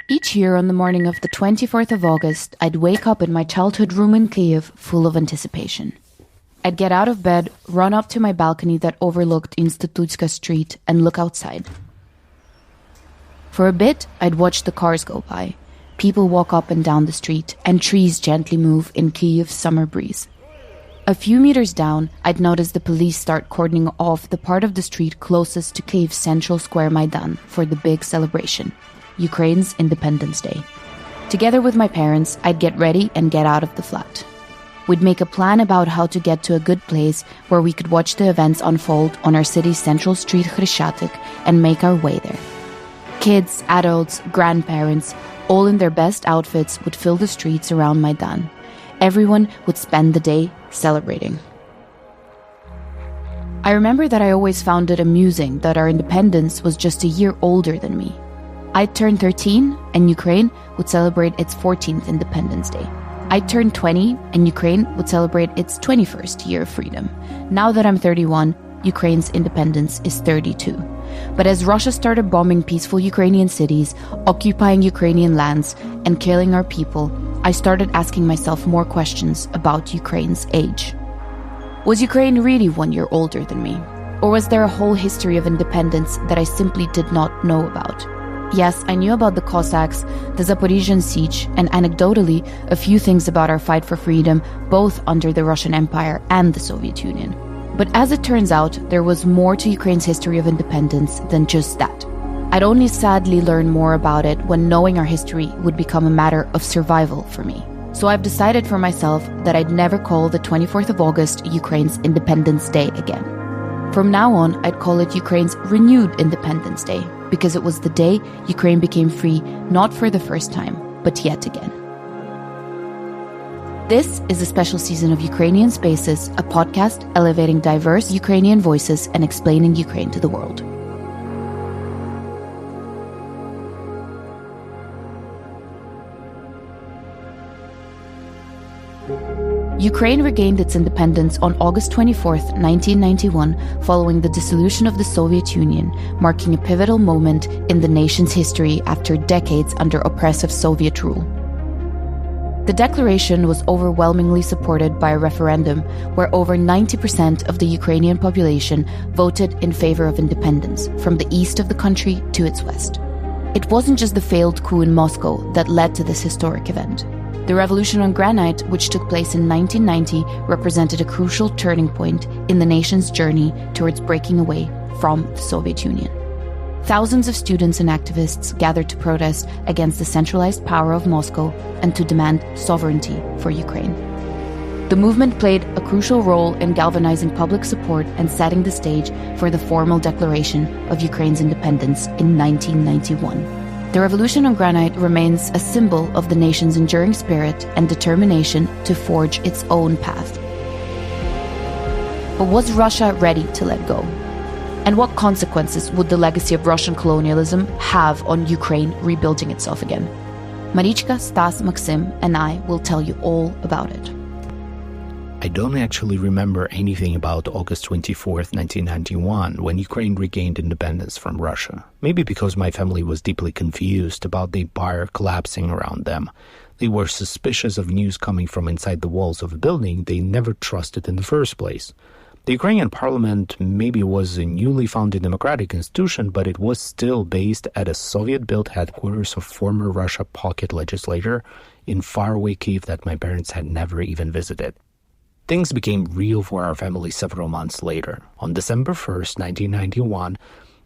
Each year on the morning of the 24th of August, I'd wake up in my childhood room in Kyiv full of anticipation. I'd get out of bed, run up to my balcony that overlooked Institutska Street, and look outside. For a bit, I'd watch the cars go by. People walk up and down the street, and trees gently move in Kyiv's summer breeze. A few meters down, I'd notice the police start cordoning off the part of the street closest to Kyiv's central square Maidan for the big celebration, Ukraine's Independence Day. Together with my parents, I'd get ready and get out of the flat. We'd make a plan about how to get to a good place where we could watch the events unfold on our city's central street Khreshchatyk and make our way there. Kids, adults, grandparents, all in their best outfits would fill the streets around Maidan. Everyone would spend the day celebrating. I remember that I always found it amusing that our independence was just a year older than me. I'd turn 13 and Ukraine would celebrate its 14th Independence Day. I'd turn 20 and Ukraine would celebrate its 21st year of freedom. Now that I'm 31, Ukraine's independence is 32. But as Russia started bombing peaceful Ukrainian cities, occupying Ukrainian lands, and killing our people, I started asking myself more questions about Ukraine's age. Was Ukraine really 1 year older than me? Or was there a whole history of independence that I simply did not know about? Yes, I knew about the Cossacks, the Zaporizhian siege, and anecdotally, a few things about our fight for freedom, both under the Russian Empire and the Soviet Union. But as it turns out, there was more to Ukraine's history of independence than just that. I'd only sadly learn more about it when knowing our history would become a matter of survival for me. So I've decided for myself that I'd never call the 24th of August Ukraine's Independence Day again. From now on, I'd call it Ukraine's renewed Independence Day, because it was the day Ukraine became free, not for the first time, but yet again. This is a special season of Ukrainian Spaces, a podcast elevating diverse Ukrainian voices and explaining Ukraine to the world. Ukraine regained its independence on August 24, 1991, following the dissolution of the Soviet Union, marking a pivotal moment in the nation's history after decades under oppressive Soviet rule. The declaration was overwhelmingly supported by a referendum where over 90% of the Ukrainian population voted in favor of independence, from the east of the country to its west. It wasn't just the failed coup in Moscow that led to this historic event. The Revolution on Granite, which took place in 1990, represented a crucial turning point in the nation's journey towards breaking away from the Soviet Union. Thousands of students and activists gathered to protest against the centralized power of Moscow and to demand sovereignty for Ukraine. The movement played a crucial role in galvanizing public support and setting the stage for the formal declaration of Ukraine's independence in 1991. The Revolution on Granite remains a symbol of the nation's enduring spirit and determination to forge its own path. But was Russia ready to let go? And what consequences would the legacy of Russian colonialism have on Ukraine rebuilding itself again? Marichka, Stas, Maksym, and I will tell you all about it. I don't actually remember anything about August 24th, 1991, when Ukraine regained independence from Russia. Maybe because my family was deeply confused about the empire collapsing around them. They were suspicious of news coming from inside the walls of a building they never trusted in the first place. The Ukrainian parliament maybe was a newly founded democratic institution, but it was still based at a Soviet-built headquarters of former Russia pocket legislator in faraway Kyiv that my parents had never even visited. Things became real for our family several months later. On December 1st, 1991,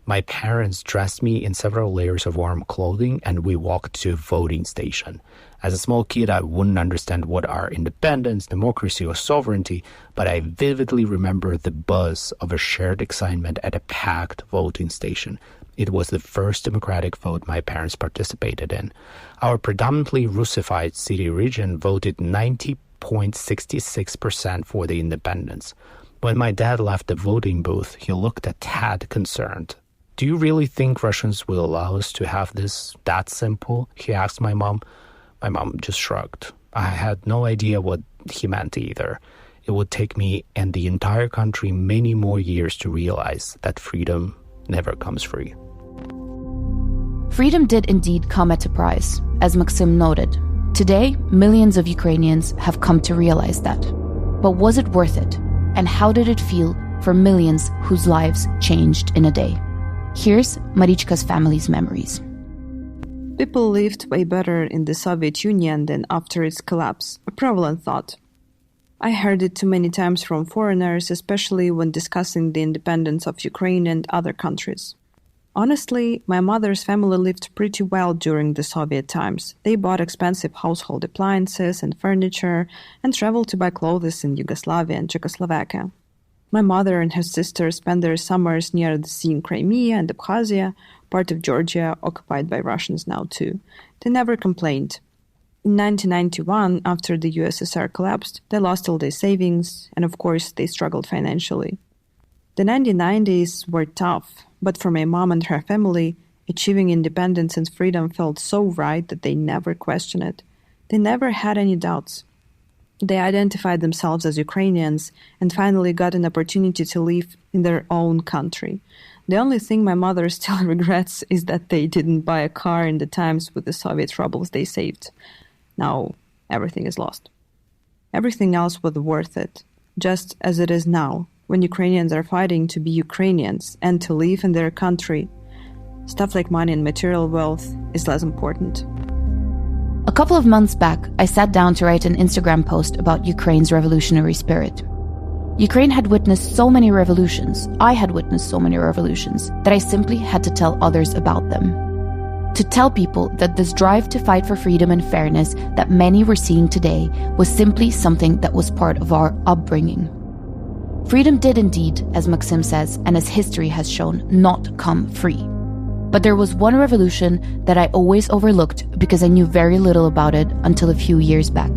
my parents dressed me in several layers of warm clothing and we walked to a voting station. As a small kid, I wouldn't understand what are independence, democracy, or sovereignty, but I vividly remember the buzz of a shared excitement at a packed voting station. It was the first democratic vote my parents participated in. Our predominantly Russified city region voted 90.66% for the independence. When my dad left the voting booth, he looked a tad concerned. "Do you really think Russians will allow us to have this that simple?" he asked my mom. My mom just shrugged. I had no idea what he meant either. It would take me and the entire country many more years to realize that freedom never comes free. Freedom did indeed come at a price, as Maksym noted. Today, millions of Ukrainians have come to realize that. But was it worth it? And how did it feel for millions whose lives changed in a day? Here's Marichka's family's memories. People lived way better in the Soviet Union than after its collapse, a prevalent thought. I heard it too many times from foreigners, especially when discussing the independence of Ukraine and other countries. Honestly, my mother's family lived pretty well during the Soviet times. They bought expensive household appliances and furniture and traveled to buy clothes in Yugoslavia and Czechoslovakia. My mother and her sister spent their summers near the sea in Crimea and Abkhazia, part of Georgia occupied by Russians now too. They never complained. In 1991, after the USSR collapsed, they lost all their savings, and of course they struggled financially. The 1990s were tough, but for my mom and her family, achieving independence and freedom felt so right that they never questioned it. They never had any doubts. They identified themselves as Ukrainians and finally got an opportunity to live in their own country. The only thing my mother still regrets is that they didn't buy a car in the times with the Soviet rubles they saved. Now, everything is lost. Everything else was worth it, just as it is now, when Ukrainians are fighting to be Ukrainians and to live in their country. Stuff like money and material wealth is less important. A couple of months back, I sat down to write an Instagram post about Ukraine's revolutionary spirit. Ukraine had witnessed so many revolutions, I had witnessed so many revolutions, that I simply had to tell others about them. To tell people that this drive to fight for freedom and fairness that many were seeing today was simply something that was part of our upbringing. Freedom did indeed, as Maksym says, and as history has shown, not come free. But there was one revolution that I always overlooked because I knew very little about it until a few years back.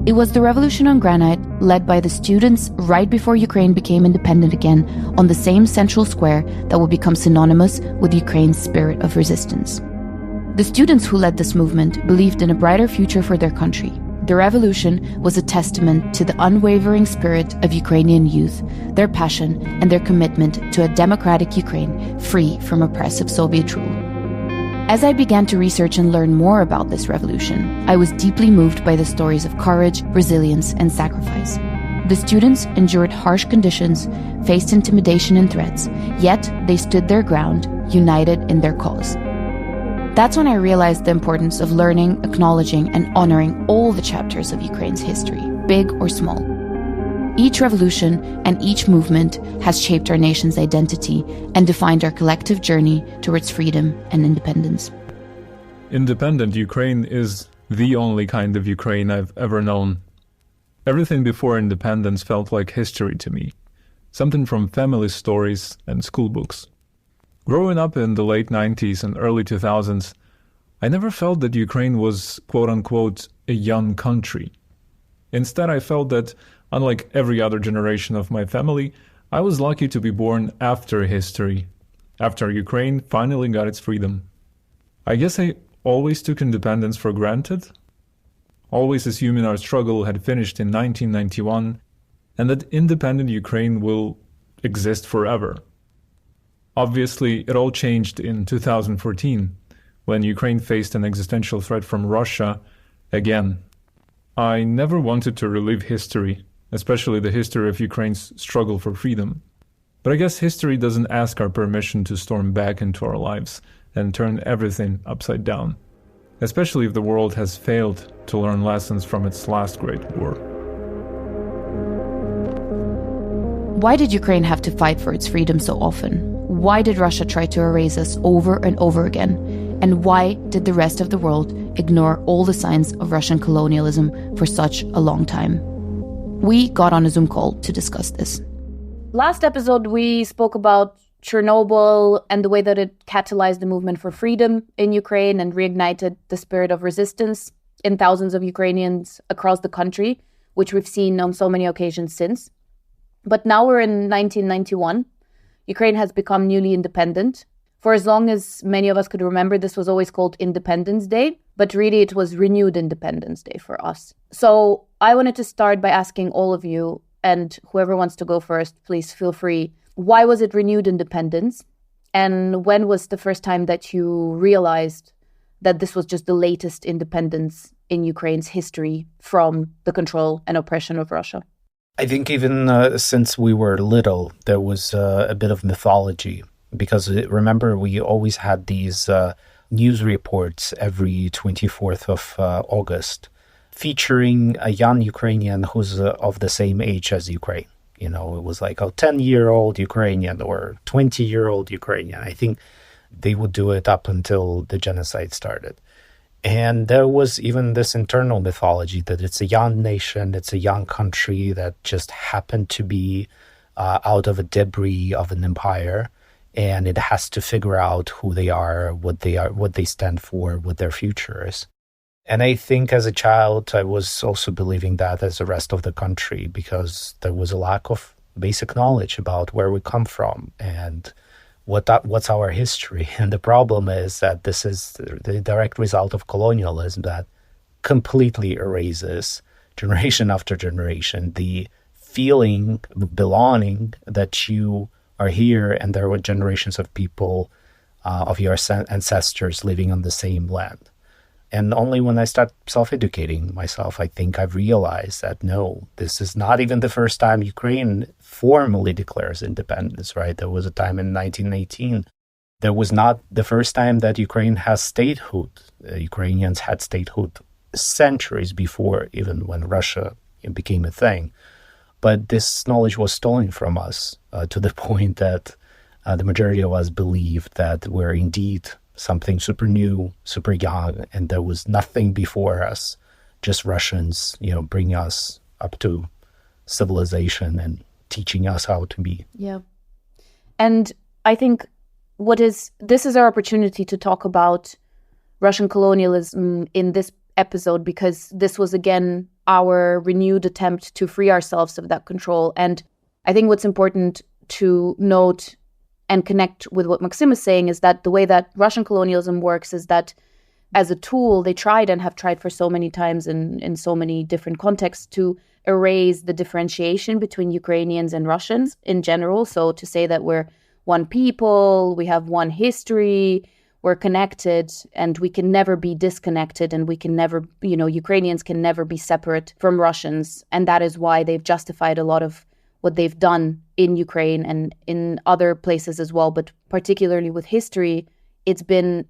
It was the Revolution on Granite, led by the students right before Ukraine became independent again on the same central square that would become synonymous with Ukraine's spirit of resistance. The students who led this movement believed in a brighter future for their country. The revolution was a testament to the unwavering spirit of Ukrainian youth, their passion and their commitment to a democratic Ukraine free from oppressive Soviet rule. As I began to research and learn more about this revolution, I was deeply moved by the stories of courage, resilience, and sacrifice. The students endured harsh conditions, faced intimidation and threats, yet they stood their ground, united in their cause. That's when I realized the importance of learning, acknowledging, and honoring all the chapters of Ukraine's history, big or small. Each revolution and each movement has shaped our nation's identity and defined our collective journey towards freedom and independence. Independent Ukraine is the only kind of Ukraine I've ever known. Everything before independence felt like history to me, something from family stories and school books. Growing up in the late 90s and early 2000s, I never felt that Ukraine was, quote-unquote, a young country. Instead, I felt that, unlike every other generation of my family, I was lucky to be born after history, after Ukraine finally got its freedom. I guess I always took independence for granted, always assuming our struggle had finished in 1991, and that independent Ukraine will exist forever. Obviously, it all changed in 2014, when Ukraine faced an existential threat from Russia again. I never wanted to relive history, especially the history of Ukraine's struggle for freedom. But I guess history doesn't ask our permission to storm back into our lives and turn everything upside down, especially if the world has failed to learn lessons from its last great war. Why did Ukraine have to fight for its freedom so often? Why did Russia try to erase us over and over again? And why did the rest of the world ignore all the signs of Russian colonialism for such a long time? We got on a Zoom call to discuss this. Last episode, we spoke about Chernobyl and the way that it catalyzed the movement for freedom in Ukraine and reignited the spirit of resistance in thousands of Ukrainians across the country, which we've seen on so many occasions since. But now we're in 1991. Ukraine has become newly independent. For as long as many of us could remember, this was always called Independence Day, but really it was renewed Independence Day for us. So I wanted to start by asking all of you, and whoever wants to go first, please feel free. Why was it renewed independence? And when was the first time that you realized that this was just the latest independence in Ukraine's history from the control and oppression of Russia? I think even since we were little, there was a bit of mythology. Because remember, we always had these news reports every 24th of August featuring a young Ukrainian who's of the same age as Ukraine. You know, it was like a 10-year-old Ukrainian or 20-year-old Ukrainian. I think they would do it up until the genocide started. And there was even this internal mythology that it's a young nation, it's a young country that just happened to be out of a debris of an empire, and it has to figure out who they are, what they stand for, what their future is. And I think as a child, I was also believing that as the rest of the country, because there was a lack of basic knowledge about where we come from and what's our history. And the problem is that this is the direct result of colonialism that completely erases generation after generation the feeling of belonging that you are here and there were generations of people of your ancestors living on the same land. And only when I start self-educating myself, I think I've realized that no, this is not even the first time Ukraine formally declares independence, right? There was a time in 1918. There was not the first time that Ukraine has statehood. Ukrainians had statehood centuries before, even when Russia became a thing. But this knowledge was stolen from us to the point that the majority of us believed that we're indeed something super new, super young, and there was nothing before us, just Russians, bringing us up to civilization and teaching us how to be. Yeah. And I think this is our opportunity to talk about Russian colonialism in this episode, because this was again our renewed attempt to free ourselves of that control. And I think what's important to note and connect with what Maksym is saying is that the way that Russian colonialism works is that as a tool, they tried and have tried for so many times in so many different contexts to erase the differentiation between Ukrainians and Russians in general. So to say that we're one people, we have one history, we're connected, and we can never be disconnected, and we can never, Ukrainians can never be separate from Russians. And that is why they've justified a lot of what they've done in Ukraine and in other places as well. But particularly with history, it's been,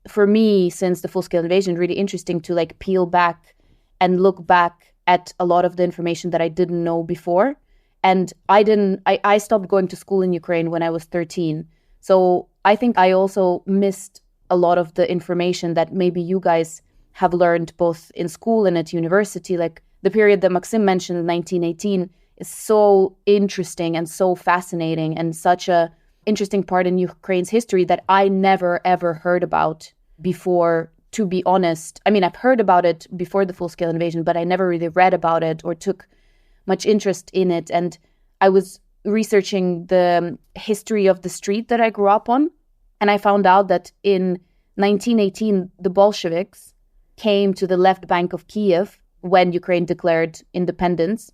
for me, since the full-scale invasion, really interesting to peel back and look back at a lot of the information that I didn't know before. And I stopped going to school in Ukraine when I was 13. So I think I also missed a lot of the information that maybe you guys have learned both in school and at university. Like the period that Maksym mentioned, 1918, is so interesting and so fascinating and such a interesting part in Ukraine's history that I never, ever heard about before, to be honest. I mean, I've heard about it before the full-scale invasion, but I never really read about it or took much interest in it. And I was researching the history of the street that I grew up on, and I found out that in 1918, the Bolsheviks came to the left bank of Kiev when Ukraine declared independence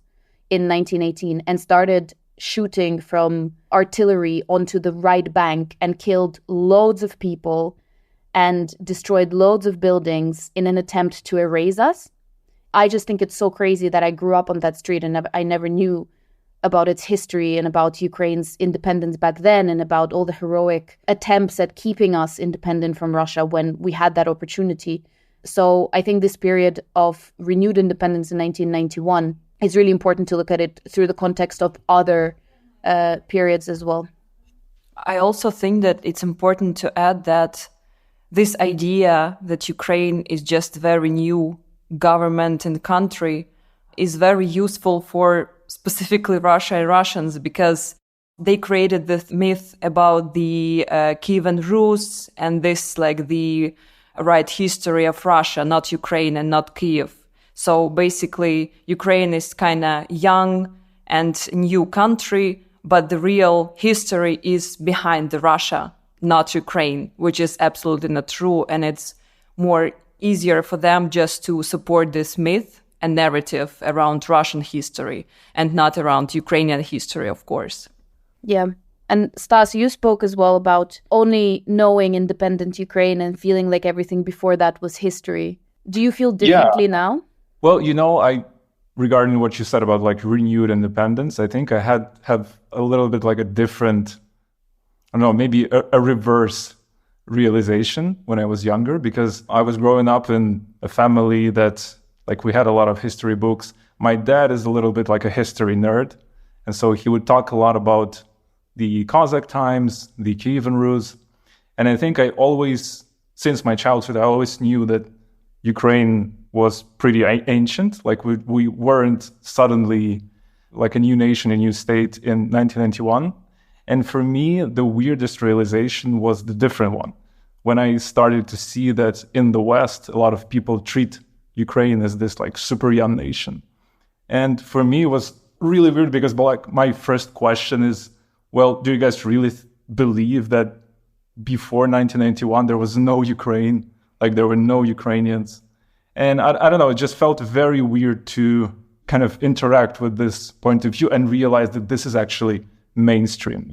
in 1918 and started shooting from artillery onto the right bank and killed loads of people and destroyed loads of buildings in an attempt to erase us. I just think it's so crazy that I grew up on that street and I never knew about its history and about Ukraine's independence back then and about all the heroic attempts at keeping us independent from Russia when we had that opportunity. So I think this period of renewed independence in 1991 it's really important to look at it through the context of other periods as well. I also think that it's important to add that this idea that Ukraine is just a very new government and country is very useful for specifically Russia and Russians, because they created this myth about the Kievan Rus and this the right history of Russia, not Ukraine and not Kiev. So basically, Ukraine is kind of young and new country, but the real history is behind the Russia, not Ukraine, which is absolutely not true. And it's more easier for them just to support this myth and narrative around Russian history and not around Ukrainian history, of course. Yeah. And Stas, you spoke as well about only knowing independent Ukraine and feeling like everything before that was history. Do you feel differently now? Well, regarding what you said about like renewed independence, I think I have a little bit like a different, I don't know, maybe a reverse realization when I was younger, because I was growing up in a family that like we had a lot of history books. My dad is a little bit like a history nerd. And so he would talk a lot about the Cossack times, the Kievan Rus. And I think I always, since my childhood, I always knew that Ukraine was pretty ancient. Like we weren't suddenly like a new nation, a new state in 1991. And for me, the weirdest realization was the different one. When I started to see that in the West, a lot of people treat Ukraine as this like super young nation. And for me, it was really weird because like my first question is, well, do you guys really believe that before 1991, there was no Ukraine? Like there were no Ukrainians? And I don't know, it just felt very weird to kind of interact with this point of view and realize that this is actually mainstream,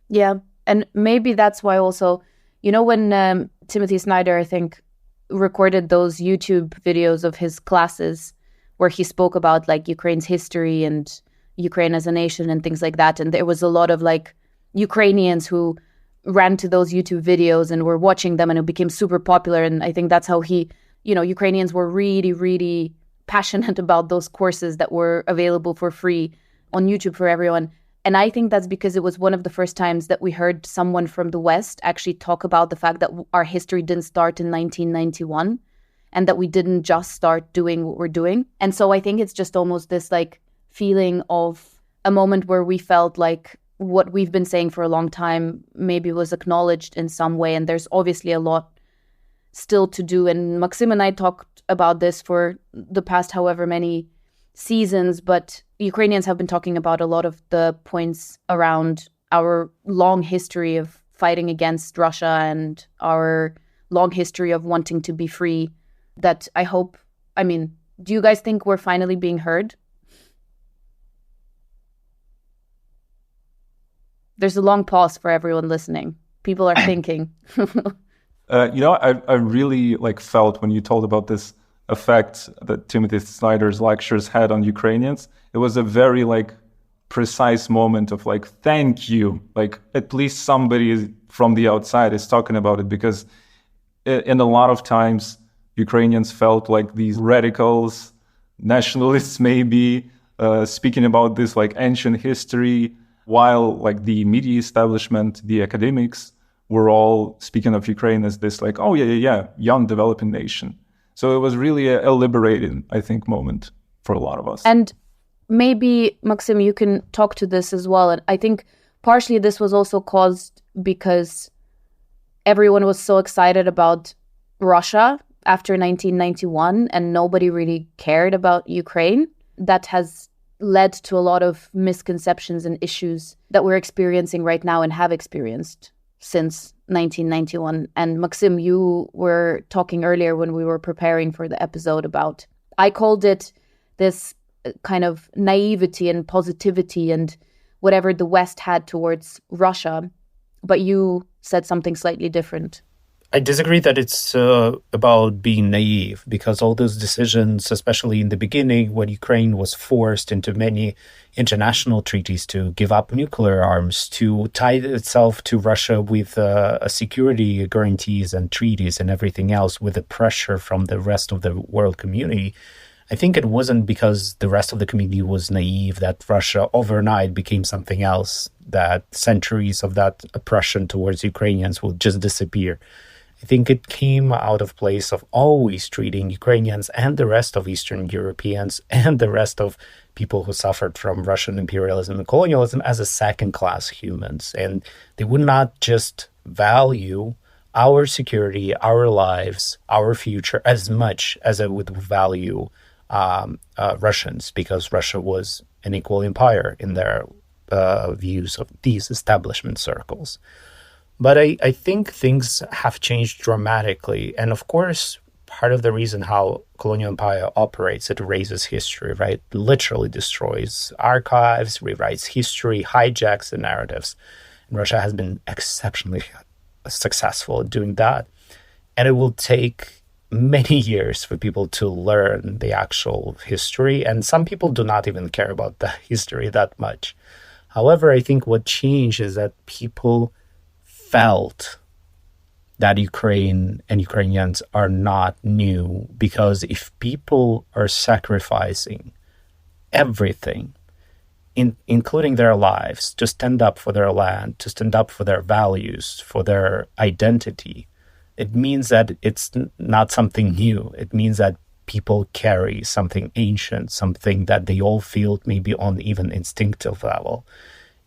Yeah. And maybe that's why also, when Timothy Snyder, I think, recorded those YouTube videos of his classes where he spoke about like Ukraine's history and Ukraine as a nation and things like that. And there was a lot of like Ukrainians who ran to those YouTube videos and were watching them, and it became super popular. And I think that's how Ukrainians were really, really passionate about those courses that were available for free on YouTube for everyone. And I think that's because it was one of the first times that we heard someone from the West actually talk about the fact that our history didn't start in 1991 and that we didn't just start doing what we're doing. And so I think it's just almost this like feeling of a moment where we felt like what we've been saying for a long time maybe was acknowledged in some way. And there's obviously a lot still to do. And Maksym and I talked about this for the past however many seasons, but Ukrainians have been talking about a lot of the points around our long history of fighting against Russia and our long history of wanting to be free, that do you guys think we're finally being heard? There's a long pause for everyone listening. People are thinking. I really felt when you told about this effect that Timothy Snyder's lectures had on Ukrainians. It was a very precise moment of thank you. At least somebody from the outside is talking about it, because in a lot of times Ukrainians felt like these radicals, nationalists maybe, speaking about this ancient history, while the media establishment, the academics, were all speaking of Ukraine as this young developing nation. So it was really a liberating, I think, moment for a lot of us. And maybe, Maksym, you can talk to this as well. And I think partially this was also caused because everyone was so excited about Russia after 1991 and nobody really cared about Ukraine. That has led to a lot of misconceptions and issues that we're experiencing right now and have experienced since 1991. And Maksym, you were talking earlier when we were preparing for the episode about, I called it this kind of naivety and positivity and whatever the West had towards Russia, but you said something slightly different. I disagree that it's about being naive, because all those decisions, especially in the beginning when Ukraine was forced into many international treaties to give up nuclear arms, to tie itself to Russia with security guarantees and treaties and everything else, with the pressure from the rest of the world community, I think it wasn't because the rest of the community was naive that Russia overnight became something else, that centuries of that oppression towards Ukrainians will just disappear. I think it came out of place of always treating Ukrainians and the rest of Eastern Europeans and the rest of people who suffered from Russian imperialism and colonialism as a second-class humans. And they would not just value our security, our lives, our future as much as it would value Russians, because Russia was an equal empire in their views of these establishment circles. But I think things have changed dramatically. And of course, part of the reason how colonial empire operates, it erases history, right? Literally destroys archives, rewrites history, hijacks the narratives. And Russia has been exceptionally successful at doing that. And it will take many years for people to learn the actual history. And some people do not even care about the history that much. However, I think what changed is that people felt that Ukraine and Ukrainians are not new, because if people are sacrificing everything, including their lives, to stand up for their land, to stand up for their values, for their identity, it means that it's not something new. It means that people carry something ancient, something that they all feel maybe on even instinctive level.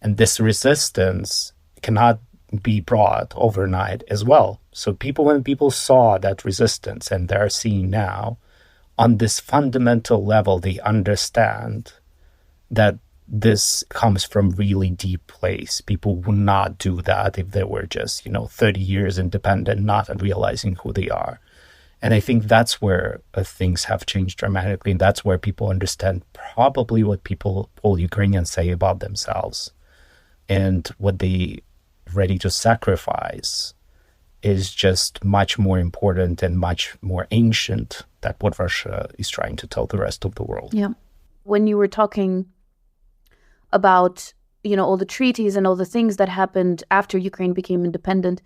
And this resistance cannot be brought overnight as well. So when people saw that resistance, and they're seeing now, on this fundamental level, they understand that this comes from really deep place. People would not do that if they were just, 30 years independent, not realizing who they are. And I think that's where things have changed dramatically. And that's where people understand probably what all Ukrainians say about themselves, and what they ready to sacrifice is just much more important and much more ancient than what Russia is trying to tell the rest of the world. Yeah. When you were talking about, all the treaties and all the things that happened after Ukraine became independent,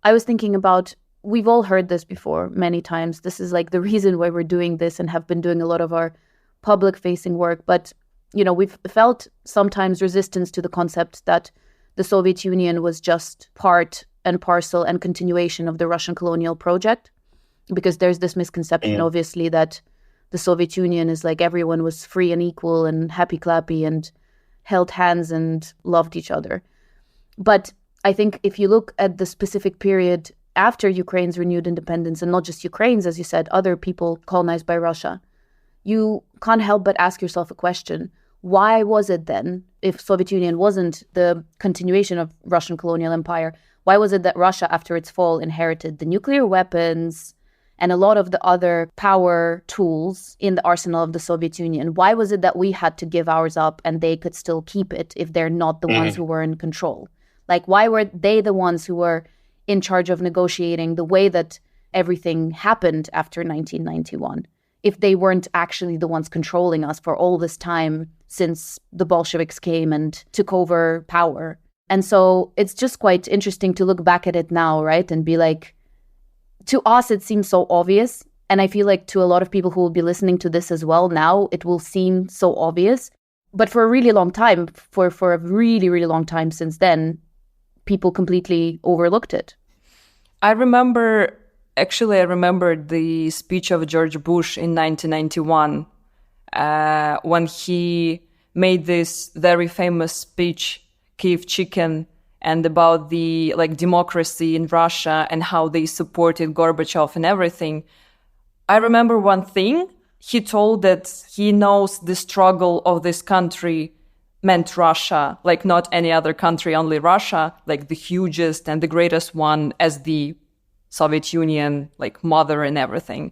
I was thinking about, we've all heard this before many times. This is like the reason why we're doing this and have been doing a lot of our public facing work. But, we've felt sometimes resistance to the concept that the Soviet Union was just part and parcel and continuation of the Russian colonial project, because there's this misconception, obviously, that the Soviet Union is like everyone was free and equal and happy-clappy and held hands and loved each other. But I think if you look at the specific period after Ukraine's renewed independence, and not just Ukraine's, as you said, other people colonized by Russia, you can't help but ask yourself a question. Why was it then, if Soviet Union wasn't the continuation of Russian colonial empire, why was it that Russia, after its fall, inherited the nuclear weapons and a lot of the other power tools in the arsenal of the Soviet Union? Why was it that we had to give ours up and they could still keep it if they're not the ones who were in control? Like, why were they the ones who were in charge of negotiating the way that everything happened after 1991? If they weren't actually the ones controlling us for all this time since the Bolsheviks came and took over power. And so it's just quite interesting to look back at it now, right? And be like, to us, it seems so obvious. And I feel like to a lot of people who will be listening to this as well now, it will seem so obvious. But for a really long time, for a really, really long time since then, people completely overlooked it. I remember the speech of George Bush in 1991 when he made this very famous speech, Kiev Chicken, and about the democracy in Russia and how they supported Gorbachev and everything. I remember one thing. He told that he knows the struggle of this country meant Russia, like not any other country, only Russia, like the hugest and the greatest one as the Soviet Union, like mother and everything.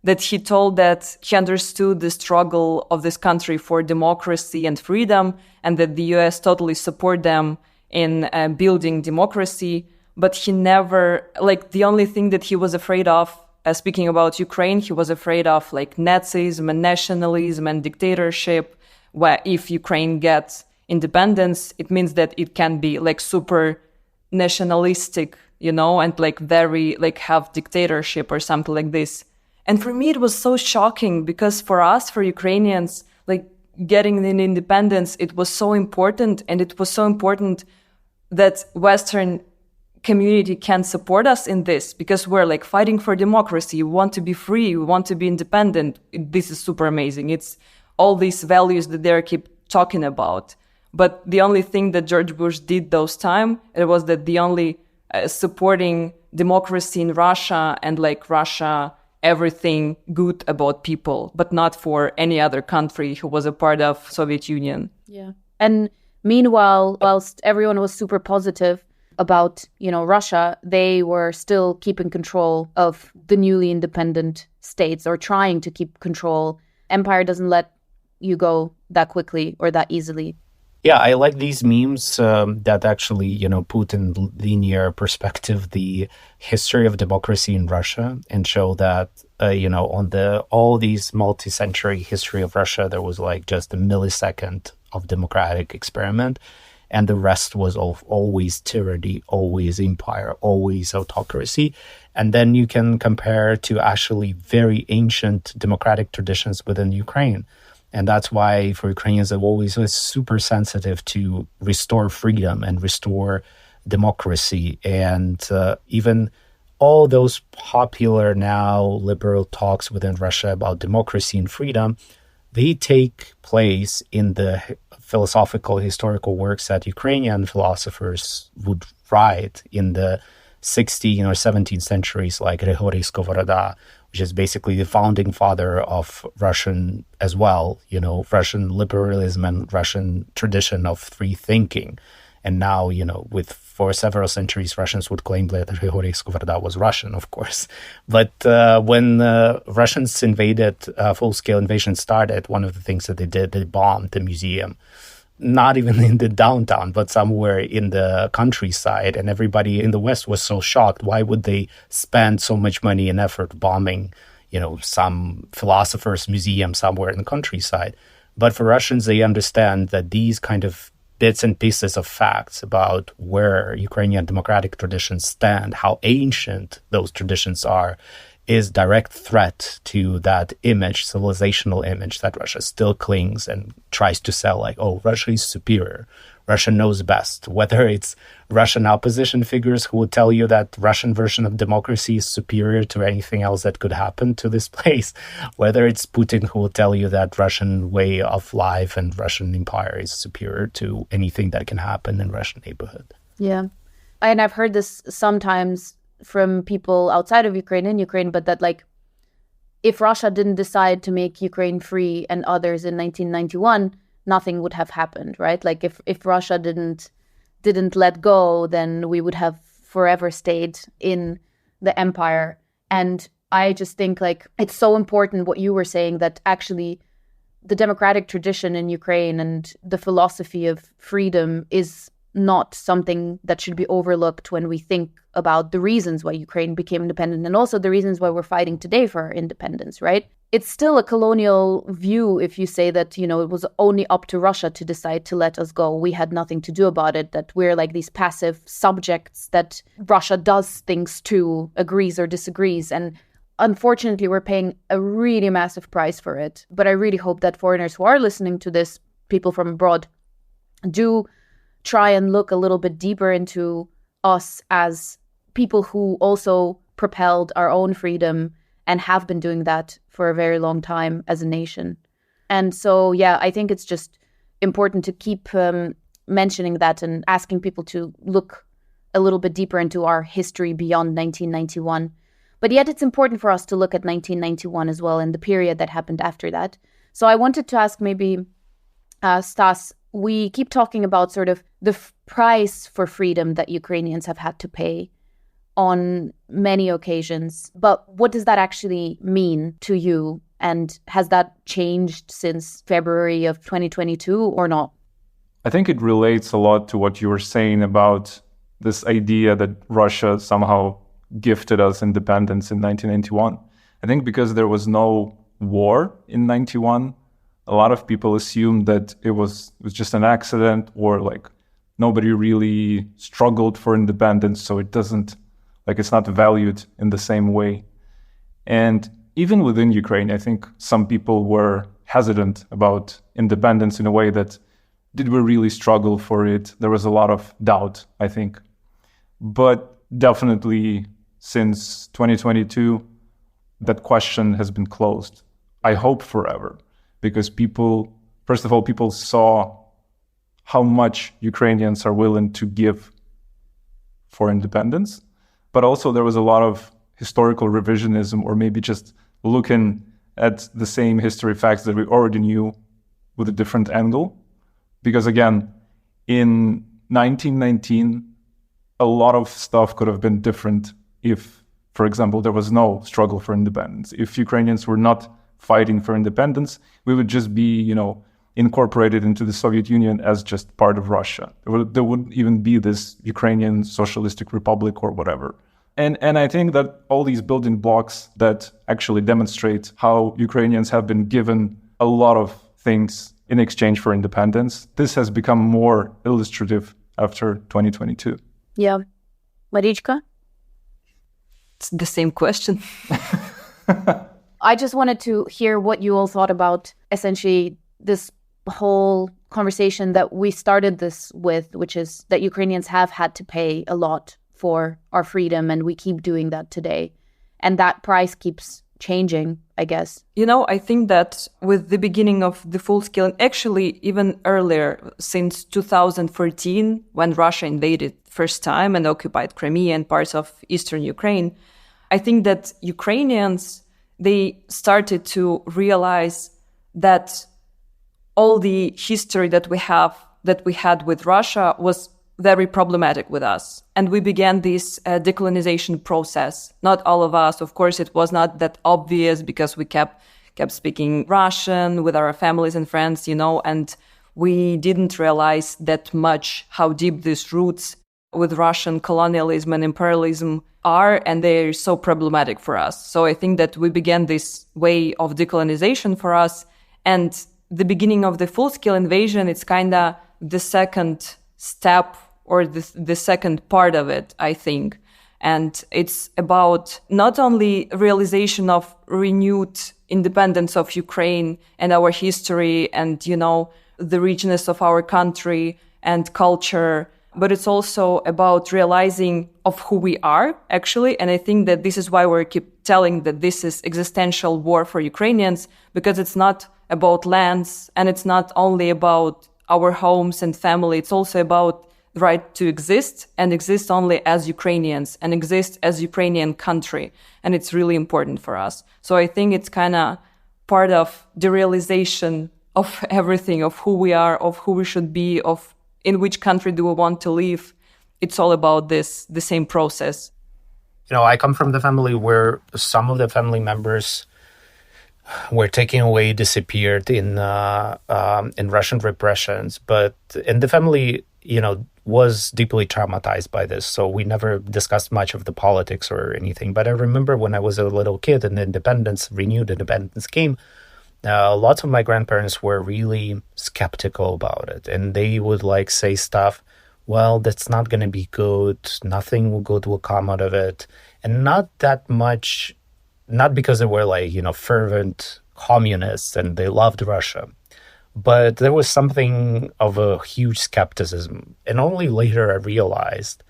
That he told that he understood the struggle of this country for democracy and freedom, and that the US totally support them in building democracy. But he never, the only thing that he was afraid of, speaking about Ukraine, he was afraid of Nazism and nationalism and dictatorship, where if Ukraine gets independence, it means that it can be super nationalistic, and very have dictatorship or something like this. And for me, it was so shocking because for us, for Ukrainians, getting an independence, it was so important. And it was so important that Western community can support us in this because we're fighting for democracy. We want to be free. We want to be independent. This is super amazing. It's all these values that they keep talking about. But the only thing that George Bush did those time, it was that the only supporting democracy in Russia and Russia, everything good about people, but not for any other country who was a part of Soviet Union. Yeah. And meanwhile, whilst everyone was super positive about, Russia, they were still keeping control of the newly independent states or trying to keep control. Empire doesn't let you go that quickly or that easily. Yeah, I like these memes that actually, put in linear perspective the history of democracy in Russia and show that, on all these multi-century history of Russia, there was like just a millisecond of democratic experiment, and the rest was always tyranny, always empire, always autocracy. And then you can compare to actually very ancient democratic traditions within Ukraine. And that's why for Ukrainians, it always was super sensitive to restore freedom and restore democracy. And even all those popular now liberal talks within Russia about democracy and freedom, they take place in the philosophical historical works that Ukrainian philosophers would write in the 16th or 17th centuries, like Grigory Skovoroda, which is basically the founding father of Russian as well, Russian liberalism and Russian tradition of free thinking. And now, for several centuries, Russians would claim that Grigory Skovoroda was Russian, of course. But when Russians invaded, full-scale invasion started, one of the things that they did, they bombed the museum. Not even in the downtown, but somewhere in the countryside. And everybody in the West was so shocked. Why would they spend so much money and effort bombing, some philosopher's museum somewhere in the countryside? But for Russians, they understand that these kind of bits and pieces of facts about where Ukrainian democratic traditions stand, how ancient those traditions are, is direct threat to that image, civilizational image that Russia still clings and tries to sell, like, oh, Russia is superior. Russia knows best. Whether it's Russian opposition figures who would tell you that Russian version of democracy is superior to anything else that could happen to this place, whether it's Putin who will tell you that Russian way of life and Russian empire is superior to anything that can happen in Russian neighborhood. Yeah. And I've heard this sometimes from people outside of Ukraine, in Ukraine, but that like if Russia didn't decide to make Ukraine free and others in 1991, nothing would have happened, right? Like if Russia didn't let go, then we would have forever stayed in the empire. And I just think like it's so important what you were saying, that actually the democratic tradition in Ukraine and the philosophy of freedom is not something that should be overlooked when we think about the reasons why Ukraine became independent and also the reasons why we're fighting today for our independence, right? It's still a colonial view if you say that, it was only up to Russia to decide to let us go. We had nothing to do about it, that we're like these passive subjects that Russia does things to, agrees or disagrees. And unfortunately, we're paying a really massive price for it. But I really hope that foreigners who are listening to this, people from abroad, do try and look a little bit deeper into us as people who also propelled our own freedom and have been doing that for a very long time as a nation. And so, yeah, I think it's just important to keep mentioning that and asking people to look a little bit deeper into our history beyond 1991. But yet it's important for us to look at 1991 as well and the period that happened after that. So I wanted to ask maybe, Stas, we keep talking about sort of the price for freedom that Ukrainians have had to pay on many occasions. But what does that actually mean to you? And has that changed since February of 2022 or not? I think it relates a lot to what you were saying about this idea that Russia somehow gifted us independence in 1991. I think because there was no war in 91, a lot of people assumed that it was just an accident, or like nobody really struggled for independence, so it's not valued in the same way. And even within Ukraine, I think some people were hesitant about independence in a way that, did we really struggle for it? There was a lot of doubt, I think. But definitely since 2022, that question has been closed. I hope forever, because people saw how much Ukrainians are willing to give for independence. But also there was a lot of historical revisionism, or maybe just looking at the same history facts that we already knew with a different angle. Because again, in 1919, a lot of stuff could have been different if, for example, there was no struggle for independence. If Ukrainians were not fighting for independence, we would just be, incorporated into the Soviet Union as just part of Russia. There wouldn't even be this Ukrainian Socialistic Republic or whatever. And I think that all these building blocks that actually demonstrate how Ukrainians have been given a lot of things in exchange for independence, this has become more illustrative after 2022. Yeah. Marichka? It's the same question. I just wanted to hear what you all thought about essentially this whole conversation that we started this with, which is that Ukrainians have had to pay a lot for our freedom, and we keep doing that today. And that price keeps changing, I guess. I think that with the beginning of the full-scale, actually even earlier, since 2014, when Russia invaded first time and occupied Crimea and parts of eastern Ukraine, I think that Ukrainians, they started to realize that all the history that we had with Russia was very problematic with us. And we began this decolonization process. Not all of us, of course, it was not that obvious because we kept speaking Russian with our families and friends, and we didn't realize that much how deep these roots with Russian colonialism and imperialism are, and they're so problematic for us. So I think that we began this way of decolonization for us, and the beginning of the full-scale invasion, it's kind of the second step or the second part of it, I think. And it's about not only realization of renewed independence of Ukraine and our history and, the richness of our country and culture, but it's also about realizing of who we are, actually. And I think that this is why we keep telling that this is existential war for Ukrainians, because it's not about lands and it's not only about our homes and family. It's also about the right to exist and exist only as Ukrainians and exist as Ukrainian country. And it's really important for us. So I think it's kind of part of the realization of everything, of who we are, of who we should be, of in which country do we want to live. It's all about the same process. I come from the family where some of the family members were taken away, disappeared in Russian repressions. But in the family, was deeply traumatized by this. So we never discussed much of the politics or anything. But I remember when I was a little kid and renewed independence came, lots of my grandparents were really skeptical about it. And they would say stuff, well, that's not going to be good. Nothing good will come out of it. And not that much, not because they were fervent communists and they loved Russia. But there was something of a huge skepticism. And only later I realized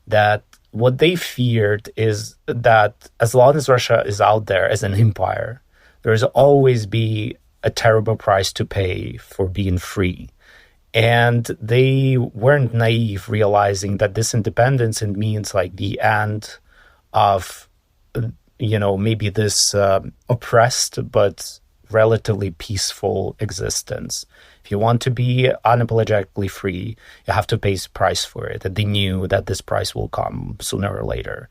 that what they feared is that as long as Russia is out there as an empire, there's always be a terrible price to pay for being free. And they weren't naive, realizing that this independence, it means the end of, maybe this oppressed but relatively peaceful existence. If you want to be unapologetically free, you have to pay a price for it. And they knew that this price will come sooner or later.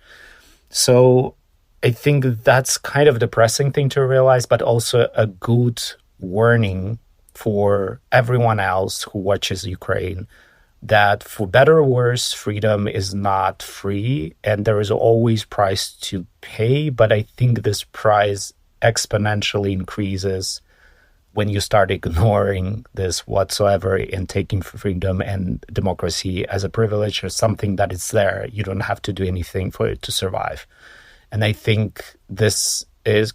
So I think that's kind of a depressing thing to realize, but also a good warning for everyone else who watches Ukraine, that for better or worse, freedom is not free and there is always price to pay. But I think this price exponentially increases when you start ignoring this whatsoever and taking freedom and democracy as a privilege or something that is there. You don't have to do anything for it to survive. And I think this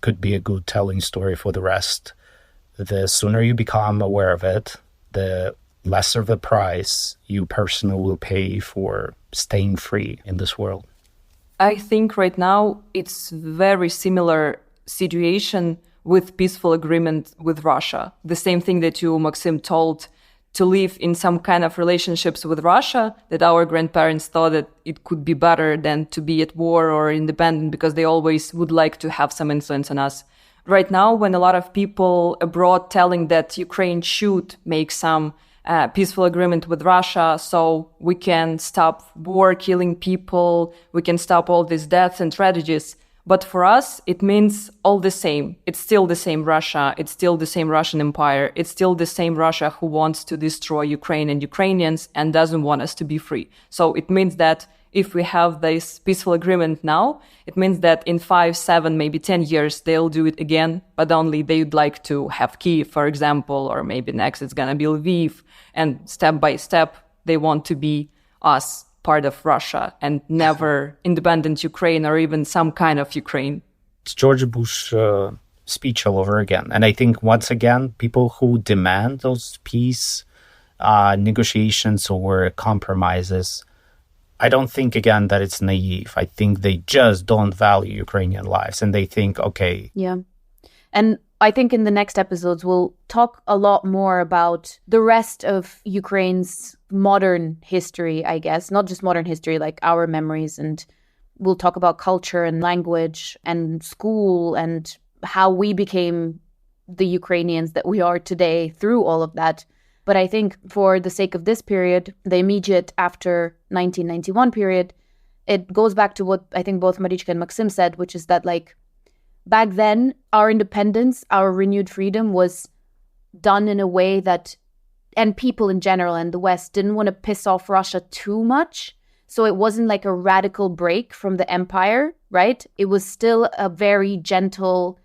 could be a good telling story for the rest. The sooner you become aware of it, the lesser the price you personally will pay for staying free in this world. I think right now it's very similar situation with peaceful agreement with Russia. The same thing that you, Maksym, told, to live in some kind of relationships with Russia, that our grandparents thought that it could be better than to be at war or independent because they always would like to have some influence on us. Right now, when a lot of people abroad telling that Ukraine should make some peaceful agreement with Russia so we can stop war, killing people, we can stop all these deaths and tragedies, But for us, it means all the same. It's still the same Russia. It's still the same Russian Empire. It's still the same Russia who wants to destroy Ukraine and Ukrainians and doesn't want us to be free. So it means that if we have this peaceful agreement now, it means that in 5, 7, maybe 10 years, they'll do it again, but only they'd like to have Kyiv, for example, or maybe next it's going to be Lviv. And step by step, they want to be us, part of Russia, and never independent Ukraine or even some kind of Ukraine. It's George Bush speech all over again. And I think, once again, people who demand those peace negotiations or compromises, I don't think, again, that it's naive. I think they just don't value Ukrainian lives. And they think, okay. Yeah. And I think in the next episodes, we'll talk a lot more about the rest of Ukraine's modern history, I guess. Not just modern history, like our memories. And we'll talk about culture and language and school and how we became the Ukrainians that we are today through all of that. But I think for the sake of this period, the immediate after 1991 period, it goes back to what I think both Marichka and Maksym said, which is that, like, back then, our independence, our renewed freedom was done in a way that, and people in general and the West didn't want to piss off Russia too much. So it wasn't like a radical break from the empire, right? It was still a very gentle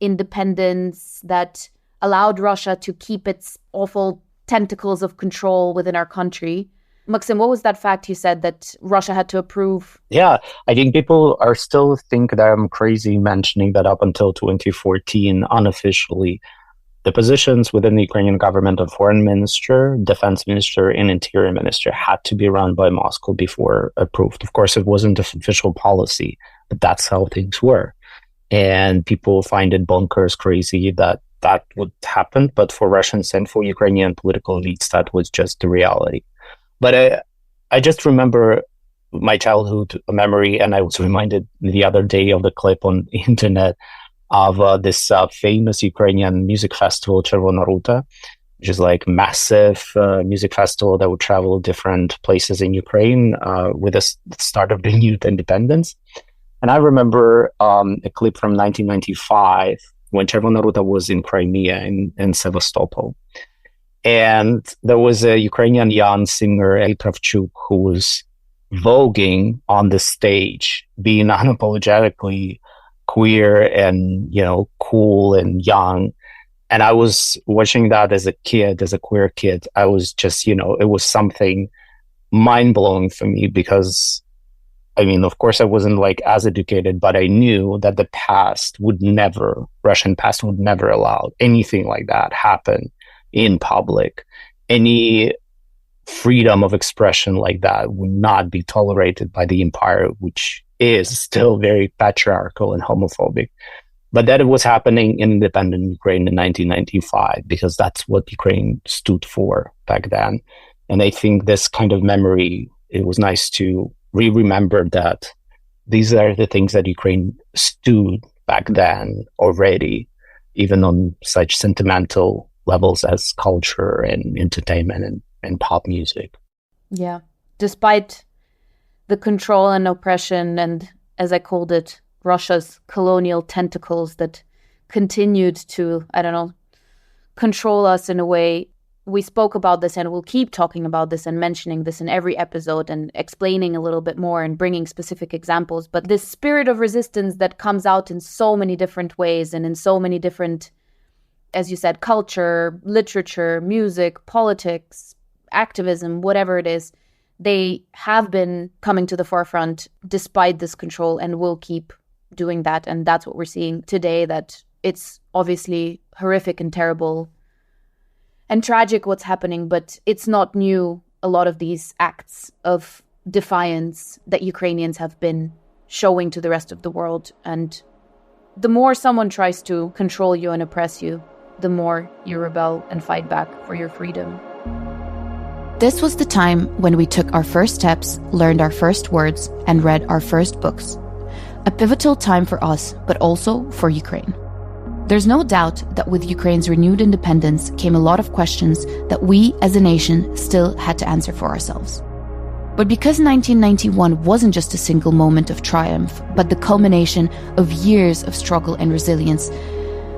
independence that allowed Russia to keep its awful tentacles of control within our country. Maksym, what was that fact you said that Russia had to approve? Yeah, I think people are still think that I'm crazy mentioning that up until 2014, unofficially, the positions within the Ukrainian government of foreign minister, defense minister, and interior minister had to be run by Moscow before approved. Of course, it wasn't official policy, but that's how things were. And people find it bonkers crazy that would happen. But for Russians and for Ukrainian political elites, that was just the reality. But I just remember my childhood memory, and I was reminded the other day of the clip on the internet of this famous Ukrainian music festival, Chervona Ruta, which is like massive music festival that would travel different places in Ukraine with the start of the new independence. And I remember a clip from 1995 when Chervona Ruta was in Crimea in Sevastopol. And there was a Ukrainian young singer, Kravchuk, who was voguing on the stage, being unapologetically queer and, cool and young. And I was watching that as a kid, as a queer kid. I was just, it was something mind-blowing for me because, of course, I wasn't like as educated, but I knew that the Russian past would never allow anything like that happen in public. Any freedom of expression like that would not be tolerated by the empire, which is still very patriarchal and homophobic. But that it was happening in independent Ukraine in 1995, because that's what Ukraine stood for back then. And I think this kind of memory, it was nice to remember that these are the things that Ukraine stood back then already, even on such sentimental levels as culture and entertainment and pop music. Yeah. Despite the control and oppression and, as I called it, Russia's colonial tentacles that continued to, control us in a way. We spoke about this and we'll keep talking about this and mentioning this in every episode and explaining a little bit more and bringing specific examples. But this spirit of resistance that comes out in so many different ways and in so many different, as you said, culture, literature, music, politics, activism, whatever it is, they have been coming to the forefront despite this control and will keep doing that. And that's what we're seeing today, that it's obviously horrific and terrible and tragic what's happening, but it's not new. A lot of these acts of defiance that Ukrainians have been showing to the rest of the world. And the more someone tries to control you and oppress you, the more you rebel and fight back for your freedom. This was the time when we took our first steps, learned our first words, and read our first books. A pivotal time for us, but also for Ukraine. There's no doubt that with Ukraine's renewed independence came a lot of questions that we as a nation still had to answer for ourselves. But because 1991 wasn't just a single moment of triumph, but the culmination of years of struggle and resilience,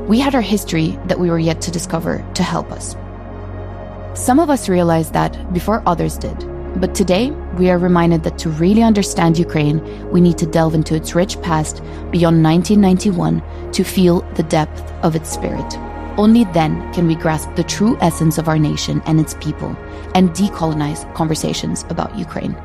we had our history that we were yet to discover to help us. Some of us realized that before others did, but today we are reminded that to really understand Ukraine, we need to delve into its rich past beyond 1991 to feel the depth of its spirit. Only then can we grasp the true essence of our nation and its people and decolonize conversations about Ukraine.